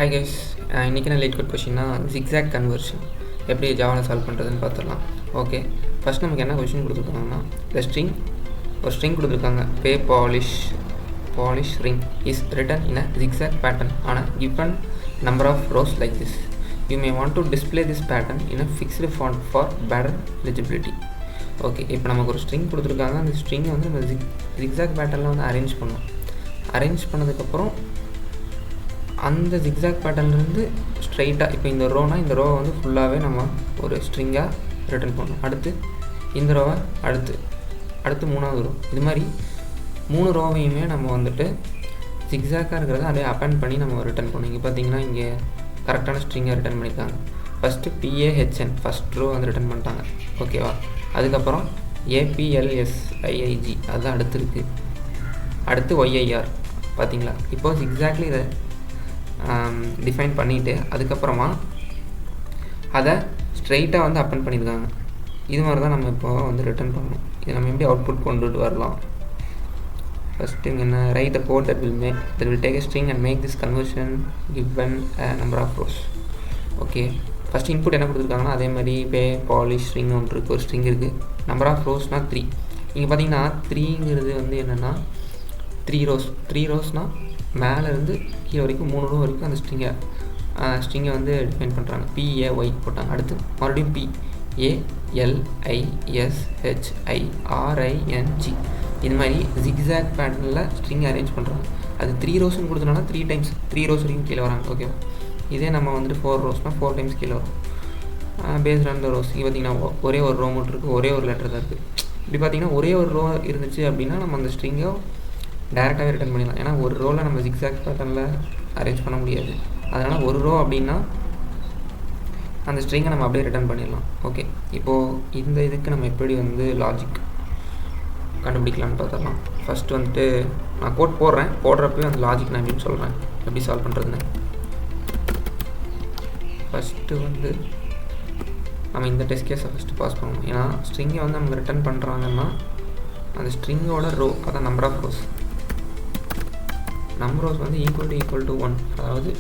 Hi guys, இன்றைக்கி நான் LeetCode கொஷின்னா Zigzag Conversion எப்படி ஜாவாவில் சால்வ் பண்ணுறதுன்னு பார்த்துடலாம். ஓகே, ஃபஸ்ட் நமக்கு என்ன கொஷின் கொடுத்துருக்காங்கன்னா, ஒரு ஸ்ட்ரிங் கொடுத்துருக்காங்க. pay polish ring is written in a zigzag pattern on a given number of rows like this. You may want to display this pattern in a fixed font for better legibility. Okay, இப்போ நமக்கு ஒரு string கொடுத்துருக்காங்க. அந்த ஸ்ட்ரிங்கை வந்து நம்ம zigzag பேட்டர்னில் வந்து arrange பண்ணணும். அரேஞ்ச் பண்ணதுக்கப்புறம் அந்த ஜிக்ஸாக் பேட்டர்ன்லேருந்து ஸ்ட்ரைட்டாக இப்போ இந்த ரோனா இந்த ரோவை வந்து ஃபுல்லாகவே நம்ம ஒரு ஸ்ட்ரிங்காக ரிட்டர்ன் பண்ணணும். அடுத்து இந்த ரோவை அடுத்து மூணாவது ரோ, இது மாதிரி 3 ரோவையுமே நம்ம வந்துட்டு ஜிக்ஸாக்காக இருக்கிறத அதே அப்பெண்ட் பண்ணி நம்ம ரிட்டர்ன் பண்ணணும். இங்கே பார்த்தீங்கன்னா இங்கே கரெக்டான ஸ்ட்ரிங்காக ரிட்டர்ன் பண்ணியிருக்காங்க. ஃபஸ்ட்டு PAHN ஃபஸ்ட் ரோ வந்து ரிட்டர்ன் பண்ணிட்டாங்க. ஓகேவா, அதுக்கப்புறம் APLSIIG அதுதான் அடுத்து இருக்குது. அடுத்து YIR பார்த்தீங்களா. இப்போது எக்ஸாக்ட்லி இதை டிஃபைன் பண்ணிவிட்டு அதுக்கப்புறமா அதை ஸ்ட்ரைட்டாக வந்து அப்பெண்ட் பண்ணியிருக்காங்க. இது மாதிரி தான் நம்ம இப்போ வந்து ரிட்டர்ன் பண்ணணும். இது நம்ம எப்படி அவுட்புட் கொண்டுட்டு வரலாம். ஃபஸ்ட்டு இங்கே என்ன, write the code that will take a string and make this conversion given a number of rows. Okay, first input என்ன கொடுத்துருக்காங்கன்னா அதே மாதிரி pay polish string ஒன்று இருக்குது, ஒரு ஸ்ட்ரிங் இருக்குது. நம்பர் ஆஃப் ரோஸ்னால் 3. இங்கே பார்த்தீங்கன்னா 3ங்கிறது வந்து என்னென்னா 3 ரோஸ்னால் மேலேருந்து கீழே வரைக்கும் 3 ரோ வரைக்கும் அந்த ஸ்ட்ரிங்கை வந்து டிஃபைன் பண்ணுறாங்க. PAY போட்டாங்க. அடுத்து மறுபடியும் PALISHIRING இது மாதிரி ஜிக்ஸாக் பேட்டர்னில் ஸ்ட்ரிங் அரேஞ்ச் பண்ணுறாங்க. அது 3 ரோஸ்ன்னு கொடுத்தனால 3 டைம்ஸ் 3 ரோஸ் வரைக்கும் கீழே வராங்க. ஓகேவா, இதே நம்ம வந்துட்டு 4 ரோஸ்னால் 4 டைம்ஸ் கீழே வரும். Based on the rose. இங்கே பார்த்தீங்கன்னா ஒரே ஒரு ரோ மட்டும் இருக்குது, ஒரே ஒரு லெட்டர் தான் இருக்குது. இப்படி பார்த்தீங்கன்னா ஒரே ஒரு ரோ இருந்துச்சு அப்படின்னா நம்ம அந்த ஸ்ட்ரிங்கை டேரெக்டாகவே ரிட்டர்ன் பண்ணிடலாம். ஏன்னா ஒரு ரோவில் நம்ம ஜிக்ஸாக் பேட்டர்னில் அரேஞ்ச் பண்ண முடியாது. அதனால் ஒரு ரோ அப்படின்னா அந்த ஸ்ட்ரிங்கை நம்ம அப்படியே ரிட்டர்ன் பண்ணிடலாம். ஓகே, இப்போது இந்த இதுக்கு நம்ம எப்படி வந்து லாஜிக் கண்டுபிடிக்கலான்னு பார்த்துடலாம். ஃபஸ்ட்டு வந்துட்டு நான் கோட் போடுறப்பவே அந்த லாஜிக் நான் எப்படின்னு சொல்கிறேன், எப்படி சால்வ் பண்ணுறதுன்னு. ஃபஸ்ட்டு வந்து நம்ம இந்த டெஸ்ட் கேஸை ஃபஸ்ட்டு பாஸ் பண்ணணும். ஏன்னா ஸ்ட்ரிங்கை வந்து நமக்கு ரிட்டர்ன் பண்ணுறாங்கன்னா அந்த ஸ்ட்ரிங்கோட ரோ, அதான் நம்பர் ஆஃப் ரோஸ் வந்து ஈக்குவல் டு 1. அதாவது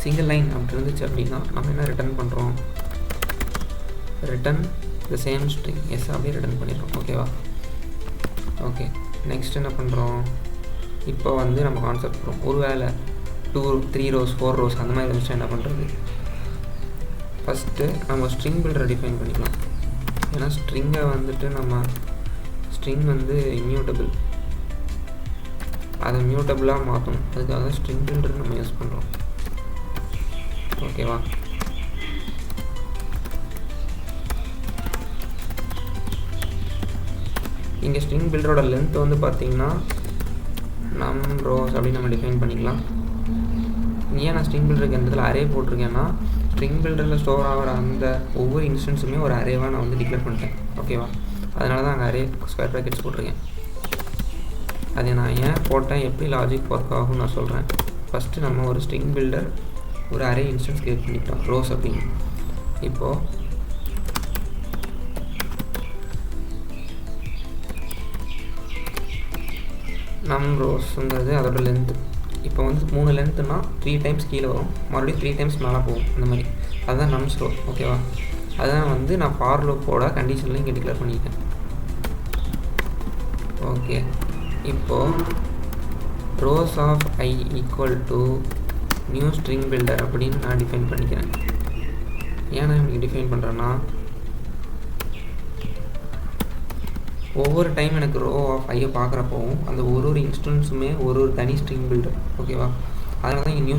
சிங்கிள் லைன் அப்படி இருந்துச்சு அப்படின்னா நம்ம என்ன ரிட்டர்ன் பண்ணுறோம், return the same string as அப்படியே ரிட்டர்ன் பண்ணிடுறோம். ஓகேவா, ஓகே, நெக்ஸ்ட் என்ன பண்ணுறோம், இப்போ வந்து நம்ம கான்செப்ட் பண்ணுறோம். ஒரு வேளை 2 3 ரோஸ் 4 ரோஸ் அந்த மாதிரி இருந்துச்சுன்னா என்ன பண்ணுறது. ஃபஸ்ட்டு நம்ம ஸ்ட்ரிங் பில்டரை டிஃபைன் பண்ணிக்கலாம். ஏன்னா ஸ்ட்ரிங்கை வந்துட்டு நம்ம ஸ்ட்ரிங் வந்து இம்யூட்டபிள், அதை மியூட்டபிளாக மாற்றணும். அதுக்காக ஸ்ட்ரிங் பில்டர் நம்ம யூஸ் பண்ணுறோம். ஓகேவா, இங்கே ஸ்ட்ரிங் பில்டரோட லென்த் வந்து பார்த்திங்கன்னா நம் ரோஸ் அப்படின்னு நம்ம டிஃபைன் பண்ணிக்கலாம். ஏன் நான் ஸ்ட்ரிங் பில்டருக்கு இந்த இதில் அரே போட்டிருக்கேன்னா ஸ்ட்ரிங் பில்டரில் ஸ்டோர் ஆகிற அந்த ஒவ்வொரு இன்ஸ்டன்ஸுமே ஒரு அரேவாக நான் வந்து டிக்ளேர் பண்ணிட்டேன். ஓகேவா, அதனால தான் அங்கே அரே ஸ்கொயர் ப்ராக்கெட்ஸ் போட்டிருக்கேன். அதை நான் ஏன் போட்டேன், எப்படி லாஜிக் ஒர்க் ஆகும்னு நான் சொல்கிறேன். ஃபஸ்ட்டு நம்ம ஒரு ஸ்ட்ரிங் பில்டர் ஒரு அரே இன்ஸ்டன்ஸ் கிரியேட் பண்ணிட்டோம் ரோஸ் அப்படின்னு. இப்போது நம் ரோஸுங்கிறது அதோட லென்த்து. இப்போ வந்து 3 லென்த்துனா 3 டைம்ஸ் கீழே வரும், மறுபடியும் 3 டைம்ஸ் மேலே போகும். அந்த மாதிரி அதுதான் நம்ஸ் ரோ. ஓகேவா, அதான் வந்து நான் ஃபார் லூப்போட கண்டிஷனில் இங்கே டிக்ளேர் பண்ணியிருக்கேன். ஓகே, இப்போது rows of I equal to new string builder அப்படின்னு நான் டிஃபைன் பண்ணிக்கிறேன். ஏன் நான் இன்றைக்கி டிஃபைன் பண்ணுறேன்னா ஒவ்வொரு டைம் எனக்கு ரோ ஆஃப் ஐயை பார்க்குறப்போவும் அந்த ஒரு இன்ஸ்டன்ஸுமே ஒரு தனி ஸ்ட்ரிங் பில்டர். ஓகேவா, அதனால தான் இங்கே நியூ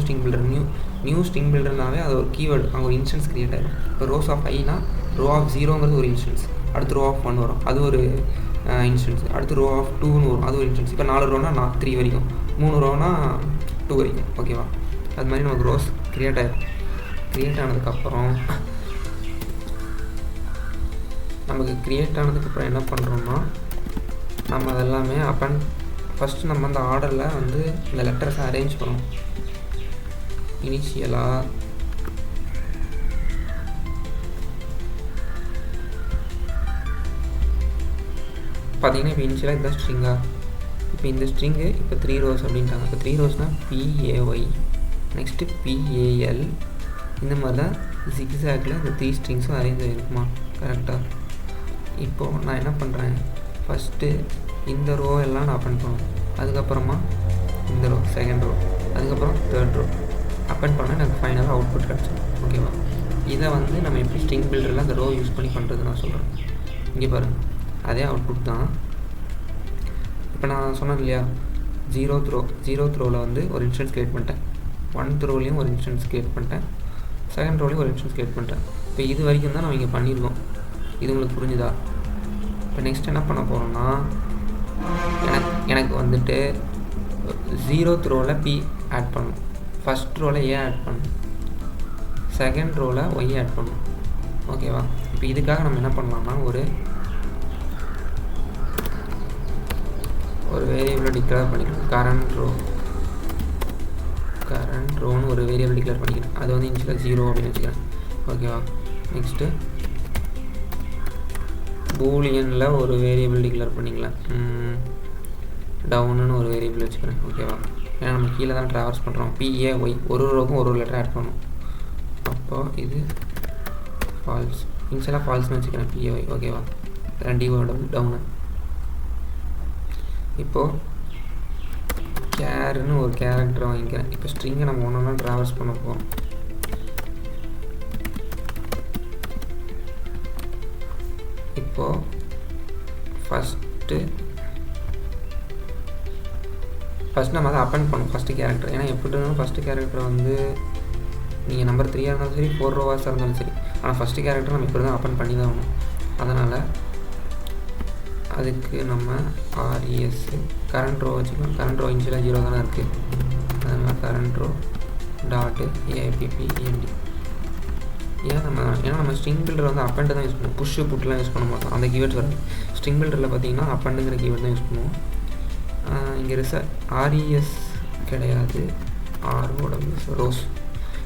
ஸ்ட்ரிங் பில்டர்னாவே அது ஒரு கீவேர்டு, அங்கே ஒரு இன்ஸ்டன்ஸ் க்ரியேட் ஆகிடும். இப்போ rose of Aina row of 0ங்கிறது ஒரு இன்ஸ்டன்ஸ், அடுத்து ரோ ஆஃப் 1 வரும், அது ஒரு இன்ஸ்டன்ஸ், அடுத்து ரோ ஆஃப் 2ன்னு வரும், அது ஒரு இன்ஸ்டன்ஸ். இப்போ 4 ரோனா 3 வரைக்கும், 3 ரோனா 2 வரைக்கும். ஓகேவா, அது மாதிரி நமக்கு ரோஸ் க்ரியேட் ஆகிடும். க்ரியேட் ஆனதுக்கப்புறம் என்ன பண்ணுறோம்னா நம்ம அதெல்லாமே ஃபஸ்ட்டு நம்ம அந்த ஆர்டரில் வந்து இந்த லெட்டர்ஸை அரேஞ்ச் பண்ணணும். இனிஷியலாக பார்த்தீங்கன்னா இப்போ இனிஷியலாக இதுதான் ஸ்ட்ரிங்காக. இப்போ இந்த ஸ்ட்ரிங்கு இப்போ 3 rows அப்படின்ட்டாங்க. இப்போ 3 rowsனால் PAY நெக்ஸ்ட்டு PAL. இந்த மாதிரி தான் ஜிக்ஸாகில் இந்த 3 ஸ்ட்ரிங்ஸும் அரேஞ்ச் ஆகிருக்குமா? கரெக்டாக. இப்போது நான் என்ன பண்ணுறேன், ஃபஸ்ட்டு இந்த ரோ எல்லாம் நான் அப்பன் பண்ணுவேன், அதுக்கப்புறமா இந்த ரோ செகண்ட் ரோ, அதுக்கப்புறம் தேர்ட் ரோ அப்பன் பண்ணால் எனக்கு ஃபைனலாக அவுட்புட் கிடச்சிடும். ஓகேவா? இதை வந்து நம்ம எப்படி ஸ்ட்ரிங் பில்டரில் அந்த ரோ யூஸ் பண்ணி பண்ணுறது நான் சொல்கிறேன். இங்கே பாருங்கள், அதே அவுட்புட் தான். இப்போ நான் சொன்னேன் இல்லையா, ஜீரோத் ரோவில் வந்து ஒரு இன்ஸ்டன்ஸ் க்ரியேட் பண்ணிட்டேன், 1th ரோலையும் ஒரு இன்ஸ்டன்ஸ் க்ரியேட் பண்ணிட்டேன், செகண்ட் ரோலையும் ஒரு இன்ஸ்டன்ஸ் க்ரியேட் பண்ணிட்டேன். இப்போ இது வரைக்கும் தான் நம்ம இங்கே பண்ணியிருக்கோம். இது உங்களுக்கு புரிஞ்சுதா? இப்போ நெக்ஸ்ட் என்ன பண்ண போகிறோம்னா, எனக்கு வந்துட்டு 0th ரோவில் P ஆட் பண்ணணும், ஃபஸ்ட் ரோவில் A ஆட் பண்ணணும், செகண்ட் ரோவில் Y ஆட் பண்ணணும். ஓகேவா? இப்போ இதுக்காக நம்ம என்ன பண்ணலாம்னா, ஒரு வேரியபிளை டிக்ளேர் பண்ணிக்கலாம். கரண்ட் ரோன்னு ஒரு வேரியபிள் டிக்ளேர் பண்ணிக்கிறேன். அது வந்து இனிஷியலாக 0 அப்படின்னு வச்சுக்கிறேன். ஓகேவா? நெக்ஸ்ட்டு பூலியனில் ஒரு வேரியபிள் டிக்ளேர் பண்ணிக்கலாம், டவுனுன்னு ஒரு வேரியபிள் வச்சுக்கிறேன். ஓகேவா? ஏன்னா நம்ம கீழே தான் ட்ராவல்ஸ் பண்ணுறோம். PAY ஒரு ரோக்கும் ஒரு லெட்டர் ஆட் பண்ணணும். அப்போது இது ஃபால்ஸ், இனிஷியலாக ஃபால்ஸ்னு வச்சுக்கிறேன், PAY. ஓகேவா? டவுனு. இப்போது கேர்னு ஒரு கேரக்டரை வாங்கிக்கிறேன். இப்போ ஸ்ட்ரிங்கை நம்ம ஒன்றா ட்ராவல்ஸ் பண்ண போகிறோம். இப்போது ஃபஸ்ட்டு நம்ம அதை அப்பன் பண்ணணும், ஃபஸ்ட்டு கேரக்டர். ஏன்னா எப்படி இருந்தாலும் ஃபஸ்ட்டு கேரக்டர் வந்து நீங்கள் நம்பர் 3 இருந்தாலும் சரி, 4 ரோவாஸாக இருந்தாலும் சரி, ஆனால் ஃபஸ்ட்டு கேரக்டர் நம்ம இப்படி தான் அப்பன் பண்ணி தான் ஆகணும். அதனால் அதுக்கு நம்ம RES கரண்ட் ரோ வச்சுக்கலாம். கரண்ட் ரோ இன்ஷியலாக 0 தானே இருக்குது, அதனால் கரண்ட் ரோ டாட்டு APPEND. ஏன்னா நம்ம ஸ்ட்ரிங் பில்டர் வந்து அப்பண்ட் தான் யூஸ் பண்ணுவோம், புஷ் புட்லாம் யூஸ் பண்ண மாட்டோம். அந்த கீவேர்ட்ஸ் வராது. ஸ்ட்ரிங் பில்டரில் பார்த்தீங்கன்னா அப்பண்டுங்கிற கீவேர்ட் தான் யூஸ் பண்ணுவோம். இங்கே RES கிடையாது, ROWS ரோஸ்.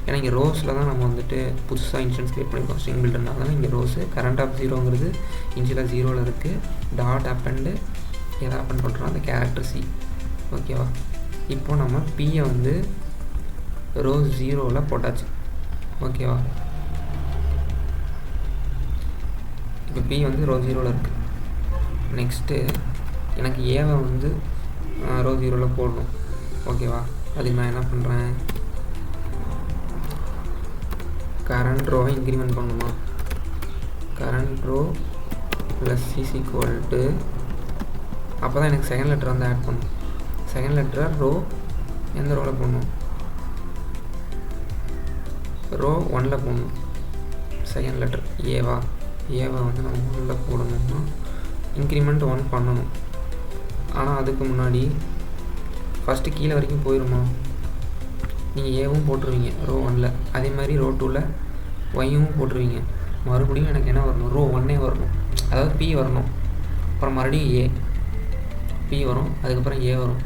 ஏன்னா இங்கே ரோஸில் தான் நம்ம வந்துட்டு புதுசாக இன்ஸ்டன்ஸ் க்ரியேட் பண்ணியிருக்கோம் ஸ்ட்ரிங் பில்டர்னால தான் இங்கே ரோஸு. கரண்ட் ஆஃப் 0ங்கிறது இன்ஷியலாக 0ல் இருக்குது, டாட் அப்பண்டு எதை அப்பன் பண்ணுறோம், அந்த கேரக்டர் C. ஓகேவா? இப்போது நம்ம Pயை வந்து ரோ 0ல் போட்டாச்சு. ஓகேவா? இப்போ P வந்து ரோ 0ல் இருக்குது. நெக்ஸ்ட்டு எனக்கு ஏவை வந்து ரோ 0ல் போடணும். ஓகேவா? அதுக்கு நான் என்ன பண்ணுறேன், கரண்ட் ரோவை இன்க்ரிமெண்ட் பண்ணணுமா, current row plus is equal to, அப்போ தான் எனக்கு செகண்ட் லெட்டர் வந்து ஆட் பண்ணணும். செகண்ட் லெட்டரை ரோ எந்த ரோவில் போடணும், ரோ 1ல் போடணும். செகண்ட் லெட்டர் ஏவா வந்து நம்ம 1ல் போடணும்னா இன்க்ரிமெண்ட் 1 பண்ணணும். ஆனால் அதுக்கு முன்னாடி ஃபஸ்ட்டு கீழே வரைக்கும் போயிடுமா, நீங்கள் ஏவும் போட்டுருவீங்க ரோ 1ல், அதே மாதிரி ரோ 2ல் ஒய்யும் போட்டுருவீங்க. மறுபடியும் எனக்கு என்ன வரணும், ரோ 1 வரணும், அதாவது P வரணும், அப்புறம் மறுபடியும் P வரும், அதுக்கப்புறம் A வரும்,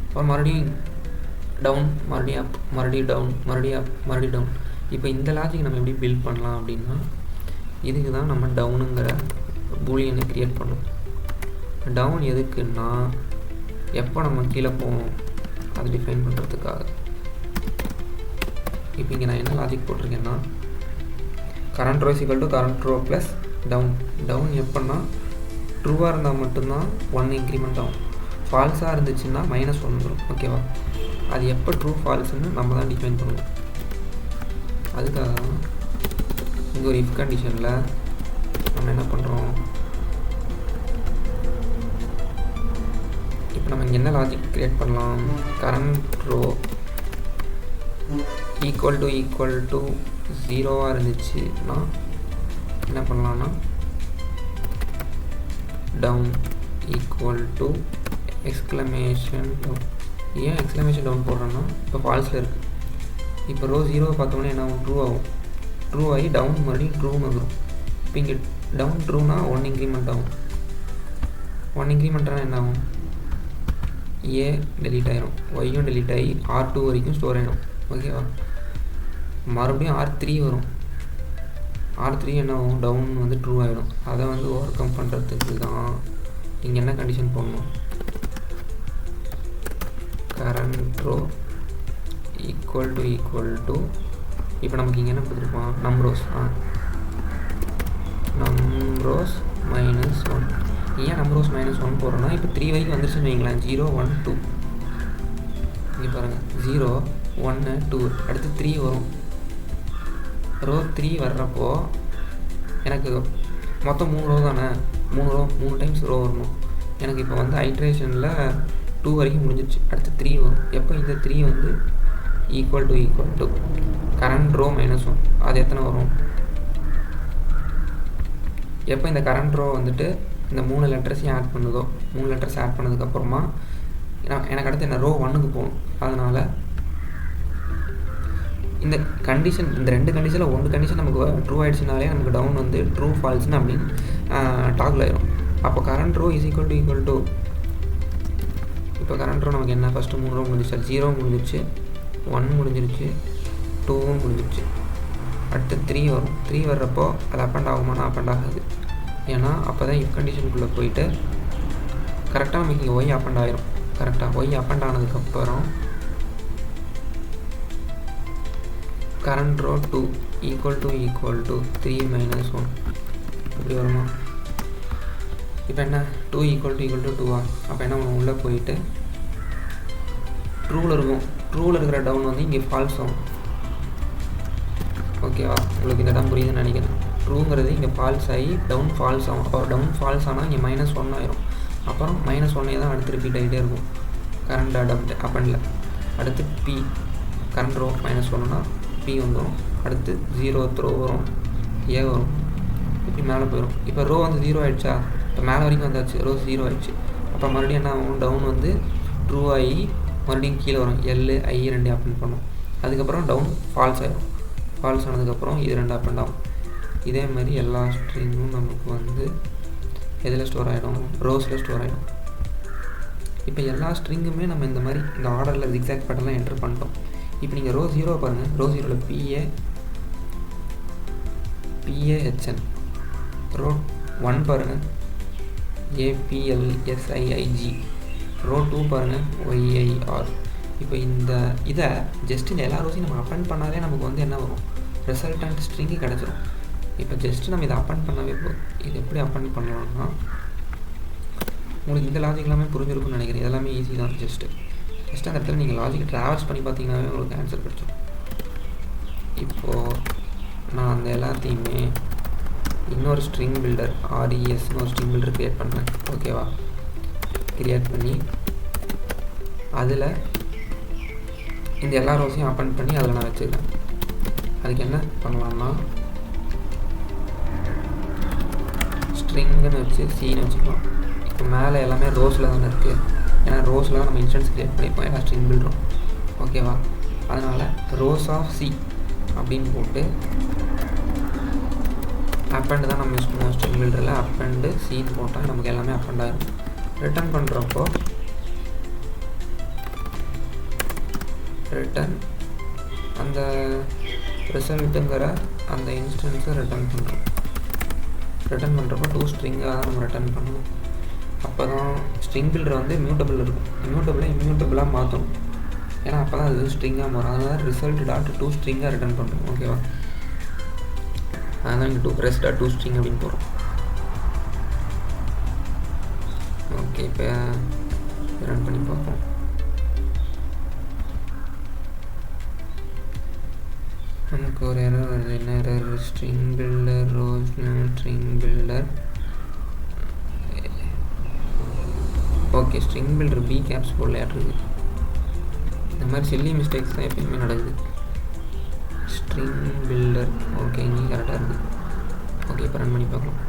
அப்புறம் மறுபடியும் டவுன், மறுபடியும் அப், மறுபடியும் டவுன், மறுபடியும் அப், மறுபடியும் டவுன். இப்போ இந்த லாஜிக் நம்ம எப்படி பில்ட் பண்ணலாம் அப்படின்னா, இதுக்கு தான் நம்ம டவுனுங்கிற பூலியனை க்ரியேட் பண்ணோம். டவுன் எதுக்குன்னா, எப்போ நம்ம கீழே போவோம் அது டிஃபைன் பண்ணுறதுக்காக. இப்போ இங்கே நான் என்ன லாஜிக் போட்டிருக்கேன்னா, current row equal to current row plus down எப்போன்னா ட்ரூவாக இருந்தால் மட்டும்தான் 1 இன்க்ரிமெண்ட் ஆகும், ஃபால்ஸாக இருந்துச்சுன்னா -1 வந்துடும். ஓகேவா? அது எப்போ ட்ரூ ஃபால்ஸுன்னு நம்ம தான் டிஃபைன் பண்ணுவோம். அதுக்காக தான் இங்கே ஒரு இஃப் கண்டிஷனில் நம்ம என்ன பண்ணுறோம், இப்போ நம்ம இங்கே என்ன லாஜிக் க்ரியேட் பண்ணலாம், கரண்ட் ரோ ஈக்குவல் டு 0வாக இருந்துச்சுன்னா என்ன பண்ணலான்னா, down equal to exclamation down. ஏன் எக்ஸ்க்ளமேஷன் டவுன் போடுறோன்னா, இப்போ ஃபால்ஸில் இருக்குது. இப்போ ரோ 0 பார்த்தோன்னே என்ன ஆகும், ட்ரூ ஆகும். ட்ரூ ஆகி டவுன் மறுபடியும் ட்ரூன்னு வந்துடும். இப்போ இங்கே டவுன் ட்ரூனா 1 இன்க்ரிமெண்ட் ஆகும். 1 இன்க்ரிமெண்ட் ஆனால் என்ன ஆகும், ஏ டெலீட் ஆகிடும், ஒய்யும் டெலீட் ஆகி R2 வரைக்கும் ஸ்டோர் ஆகிடும். ஓகேவா? மறுபடியும் R3 வரும். R3 என்ன ஆகும், டவுன் வந்து ட்ரூ ஆகிடும். அதை வந்து ஓவர் கம் பண்ணுறதுக்கு தான் இங்கே என்ன கண்டிஷன் போடணும், கரண்ட் ரோ ஈக்குவல் டு இப்போ நமக்கு இங்கே என்ன கொடுத்துருப்போம், நம்பரோஸ் -1. ஏன் நம்பரோஸ் -1 போடுறோன்னா இப்போ 3 வரைக்கும் வந்துருச்சுன்னு வைங்களேன். 0 1 2 இங்கே பாருங்கள் 0 1 2 அடுத்து 3 வரும். ரோ 3 வர்றப்போ எனக்கு மொத்தம் 3 ரோ தானே, 3 டைம்ஸ் ரோ வரணும். எனக்கு இப்போ வந்து ஐட்ரேஷனில் 2 வரைக்கும் முடிஞ்சிருச்சு. அடுத்து 3 வரும். எப்போ இந்த 3 வந்து ஈக்குவல் டு கரண்ட் ரோ -1 அது எத்தனை வரும், எப்போ இந்த கரண்ட் ரோ வந்துட்டு இந்த 3 லெட்டர்ஸையும் ஆட் பண்ணுதோ, 3 லெட்டர்ஸ் ஆட் பண்ணதுக்கப்புறமா எனக்கு அடுத்து என்ன ரோ 1க்கு போகணும். அதனால் இந்த கண்டிஷன், இந்த 2 கண்டிஷனில் 1 கண்டிஷன் நமக்கு ட்ரூ ஆகிடுச்சுனாலே நமக்கு டவுன் வந்து ட்ரூ ஃபால்ஸ்னு அப்படின்னு டாக்ல ஆயிரும். அப்போ current row is equal to இப்போ கரண்ட் ரோ நமக்கு என்ன, ஃபஸ்ட்டு 3 ரோ முடிஞ்சிச்சு, 0 முடிஞ்சிருச்சு, 1 முடிஞ்சிருச்சு, 2 முடிஞ்சிருச்சு. அடுத்து 3 வரும். 3 வர்றப்போ அது அப்பண்ட் ஆகுமானா அப்பண்ட் ஆகாது. ஏன்னா அப்போ தான் இஃப் கண்டிஷனுக்குள்ளே போயிட்டு கரெக்டாக நமக்கு இங்கே ஒய் அப்பண்ட் ஆகிரும். கரெக்டாக ஒய் அப்பண்ட் ஆனதுக்கப்புறம் கரண்ட் ரோ 2 ஈக்குவல் டு 3 -1 இப்படி வருமா. இப்போ என்ன 2 ஈக்குவல் டு 2 அப்போ என்ன உள்ளே போயிட்டு ட்ரூவில் இருக்கும். ட்ரூவில் இருக்கிற டவுன் வந்து இங்கே ஃபால்ஸ் ஆகும். ஓகேவா, உங்களுக்கு இந்த இடம் புரியுதுன்னு நினைக்கிறேன். ட்ரூங்கிறது இங்கே ஃபால்ஸ் ஆகி டவுன் ஃபால்ஸ் ஆகும். அப்போ டவுன் ஃபால்ஸ் ஆனால் இங்கே -1 ஆயிரும். அப்புறம் -1 தான் அடுத்து ரிப்பீட் ஆகிட்டே இருக்கும் கரண்ட் அப்பண்டில். அடுத்து பி கரண்ட் ரோ -1னா பி வந்துடும். அடுத்து 0th ரோ வரும், ஏ வரும், இப்படி மேலே போயிடும். இப்போ ரோ வந்து 0 ஆகிடுச்சா, இப்போ மேலே வரைக்கும் வந்தாச்சு, ரோ 0 ஆகிடுச்சு. அப்போ மறுபடியும் என்ன ஆகும், டவுன் வந்து ட்ரூ ஆகி மறுபடியும் கீழே வரும், எல் ஐ 2 அப்பண்ட் பண்ணும். அதுக்கப்புறம் டவுன் ஃபால்ஸ் ஆகிடும். ஃபால்ஸ் ஆனதுக்கப்புறம் இது 2 அப்பண்ட் ஆகும். இதே மாதிரி எல்லா ஸ்ட்ரிங்கும் நமக்கு வந்து எதில் ஸ்டோர் ஆகிடும், ரோஸில் ஸ்டோர் ஆகிடும். இப்போ எல்லா ஸ்ட்ரிங்குமே நம்ம இந்த மாதிரி இந்த ஆர்டரில் ஜிக்ஸாக் பேட்டர்ன்லாம் என்டர் பண்ணிட்டோம். இப்போ நீங்கள் ரோ 0 பாருங்கள், ரோ 0ல் PAHN, ரோ 1 பாருங்கள் APLSIIG, ரோ 2 பாருங்கள் YIR. இப்போ இதை ஜஸ்ட் இந்த எல்லா ரோஸையும் நம்ம அப்பண்ட் பண்ணாலே நமக்கு வந்து என்ன வரும், ரிசல்டன்ட் ஸ்ட்ரிங்கு கிடச்சிரும். இப்போ ஜஸ்ட்டு நம்ம இதை அப்பண்ட் பண்ணவே போதும். இது எப்படி அப்பண்ட் பண்ணலாம்னா உங்களுக்கு இந்த லாஜிக் எல்லாமே புரிஞ்சிருக்குன்னு நினைக்கிறேன். இதெல்லாமே ஈஸி தான். ஜஸ்ட்டு அந்த இடத்துல நீங்கள் லாஜிக் ட்ராவல்ஸ் பண்ணி பார்த்தீங்கன்னாவே உங்களுக்கு ஆன்சர் கிடச்சிடும். இப்போது நான் அந்த எல்லாத்தையுமே இன்னொரு ஸ்ட்ரிங் பில்டர் RESன்னு ஒரு ஸ்ட்ரிங் பில்டர் க்ரியேட் பண்ணுறேன். ஓகேவா, க்ரியேட் பண்ணி அதில் இந்த எல்லா ரோஸையும் அப்பண்ட் பண்ணி அதில் நான் வச்சுக்கிறேன். அதுக்கு என்ன பண்ணலாம்னா ஸ்ட்ரிங்குன்னு வச்சு சீன்னு வச்சுக்கலாம். இப்போ மேலே எல்லாமே ரோஸில் தானே இருக்குது, ஏன்னா ரோஸில் தான் நம்ம இன்ஸ்டன்ஸ் க்ரியேட் பண்ணிப்போம் எல்லா ஸ்ட்ரிங் பில்டரும். ஓகேவா, அதனால் ரோஸ் ஆஃப் சி அப்படின்னு போட்டு அப்பண்ட் தான் நம்ம யூஸ் பண்ணுவோம் ஸ்ட்ரிங் பில்டரில். அப்பண்டு சீன்னு போட்டால் நமக்கு எல்லாமே அப்பண்ட் ஆகிடும். ரிட்டர்ன் பண்ணுறப்போ ரிட்டர்ன் அந்த ரிசல்ட்டுங்கிற அந்த இன்ஸ்டன்ஸை ரிட்டர்ன் பண்ணுறோம். ரிட்டர்ன் பண்ணுறப்போ 2 ஸ்ட்ரிங்காக தான் நம்ம ரிட்டர்ன் பண்ணணும். அப்போ தான் ஸ்ட்ரிங் பில்டர் வந்து மியூட்டபிள் இருக்கும். இம்யூட்டபிளாக மாற்றணும், ஏன்னா அப்போ தான் அது ஸ்ட்ரிங்காக மாறும். அதனால் result.to ஸ்ட்ரிங்காக ரிட்டர்ன் பண்ணுறோம். ஓகேவா, அதனால் இங்கே res.to ஸ்ட்ரிங் அப்படின்னு போகிறோம். ஓகே, இப்போ ரன் பண்ணி பார்ப்போம். நமக்கு ஒரு எரர் வருது. என்ன error, string builder rows string builder. Okay, string builder B caps போடலையாட்டுருக்கு. இந்த மாதிரி சில்லி மிஸ்டேக்ஸ் தான் எப்பயுமே நடக்குது. ஸ்ட்ரிங் பில்டர் ஓகே, இங்கே கரெக்டாக இருக்குது. ஓகே, இப்போ ரன் பண்ணி பார்க்கலாம்.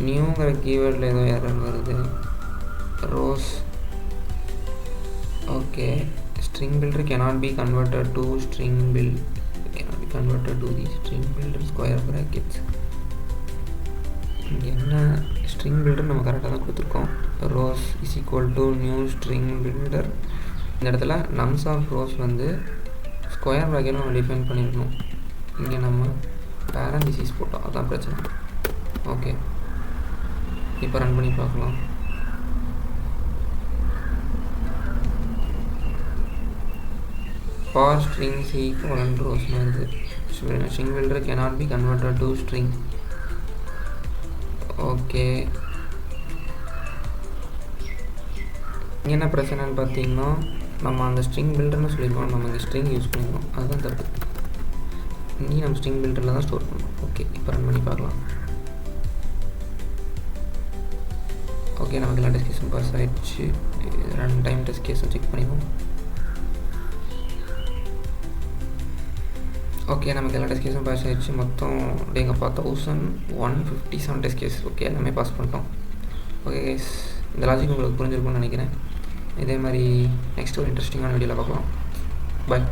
நியூங்கிற கீவேர்டில் ஏதோ எரர் வருது. Rose okay, string builder cannot be converted to string build, cannot be converted to the string builder square brackets. இங்கே என்ன string builder நம்ம கரெக்டாக தான் கொடுத்துருக்கோம். rows is equal to new string builder. இந்த இடத்துல nums of rows வந்து square bracket நம்ம டிஃபைன் பண்ணியிருக்கணும். இங்கே நம்ம பேரந்திசிஸ் போட்டோம், அதான் பிரச்சனை. ஓகே, இப்போ ரன் பண்ணி பார்க்கலாம். For strings equivalent rows வருது. String builder cannot be converted to string. Okay, என்ன பிரச்சனைன்னு பார்த்தீங்கன்னா நம்ம அந்த ஸ்ட்ரிங் பில்டர்னு சொல்லியிருக்கோம், நம்ம இங்கே ஸ்ட்ரிங் யூஸ் பண்ணிடுவோம், அதுதான் தப்பு. இங்கே நம்ம ஸ்ட்ரிங் பில்டரில் தான் ஸ்டோர் பண்ணணும். ஓகே, இப்போ ரன் பண்ணி பார்க்கலாம். ஓகே, நமக்கு எல்லா டெஸ்ட் கேஸும் பாஸ் ஆகிடுச்சு. ரன் டைம் டெஸ்ட் கேஸும் செக் பண்ணிடுவோம். ஓகே, நமக்கு எல்லா டெஸ்ட் கேஸும் பாஸ் ஆகிடுச்சு. மொத்தம் எங்கப்பா 1157 டெஸ்ட் கேஸ். ஓகே, எல்லாமே பாஸ் பண்ணிட்டோம். ஓகே கைஸ், இந்த லாஜிக் உங்களுக்கு புரிஞ்சிருக்கும்னு நினைக்கிறேன். இதே மாதிரி நெக்ஸ்ட் ஒரு இன்ட்ரெஸ்டிங்கான வீடியோவில் பார்க்கலாம். பாய்.